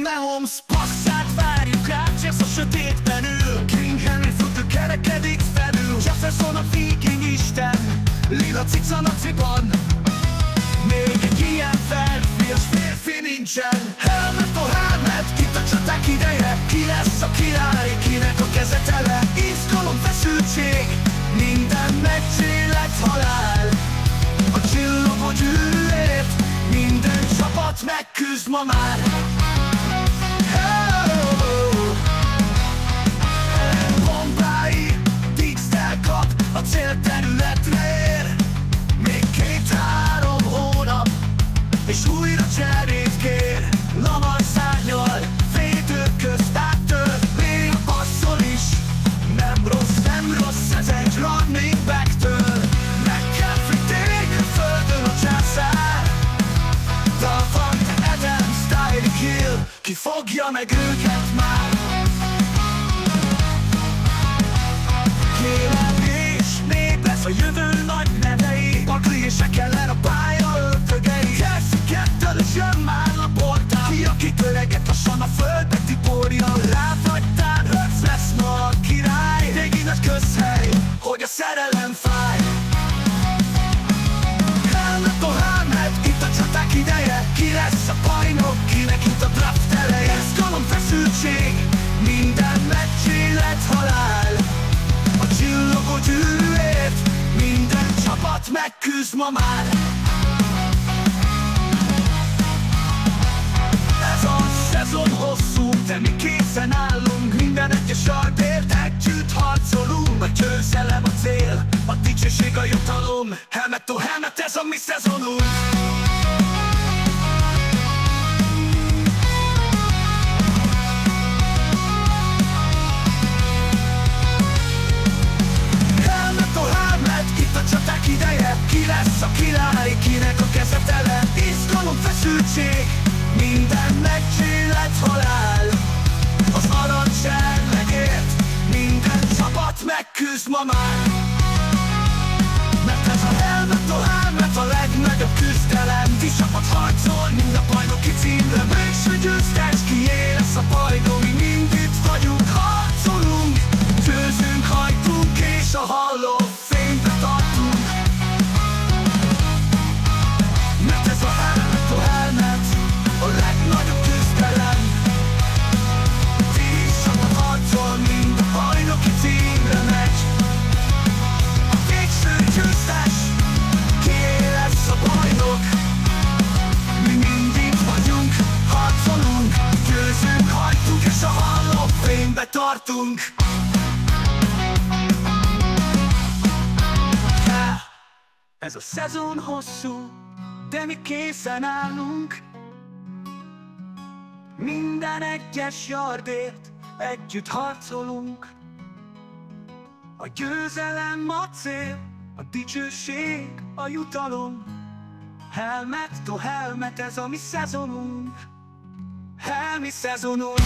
Mahomes passzát várjuk át, Jets a sötétben ül. King Henry futó kerekedik felül. Jefferson a viking isten, lila cica naciban. Még egy ilyen felférsz férfi nincsen. Helmet a helmet, itt a csaták ideje. Ki lesz a király, kinek a keze tele? Izgalom, feszültség, minden meccs élet-halál. A csillogó gyűrűért minden csapat megküzd ma már. Bombái, Dixter kap, a célterületre ér. Még 2-3 hónap, és újra cserét kér. Lamar szárnyal, védők közt áttör. Még passzol is, nem rossz, ez egy running back-től. McCaffrey tényleg földön a császár. Davante Adams, Tyreek Hill, ki fogja meg őket már? Kélem és nép lesz a jövő nagy nevei. Barkley és Ekeler a pálya ötögei. Kelsey és jön már a portál. Ki a kitöreget lassan a földbe tiporja. Ráfagytán Hurts lesz ma a király. Régi nagy közhely, hogy a szerelem fáj. Helmet a helmet, itt a csaták ideje. Ki lesz a bajnok, kinek itt a draft eleje? Izgalom, feszültség, minden meccs élet-halál. A csillogó gyűrűért minden csapat megküzd ma már. Ez a szezon hosszú, de mi készen állunk. Minden egyes yardért együtt harcolunk. A győzelem a cél, a dicsőség a jutalom. Helmet to helmet, ez a mi szezonunk. Itt a csaták ideje, ki lesz a király, kinek a keze tele? Izgalom, feszültség, minden meccs élet-halál. Az aranyserlegért minden csapat megküzd ma már. Mert ez a helmet a legnagyobb küzdelem. 10 csapat harcol mind a bajnoki címre. Végső győztes, kié lesz a bajnok. Mi mind itt vagyunk, harcolunk, győzünk, hajtunk, és a halló fénybe tartunk. Mert ez a helmet a legnagyobb küzdelem. 10 csapat harcol mind a bajnoki címre megy. A végső győztes, kié lesz a bajnok. Mi mind itt vagyunk, harcolunk, győzünk, hajtunk, és a halló fénybe tartunk. Ez a szezon hosszú, de mi készen állunk. Minden egyes yardért együtt harcolunk. A győzelem a cél, a dicsőség a jutalom. Helmet to helmet, ez a mi szezonunk. Mi szezonunk.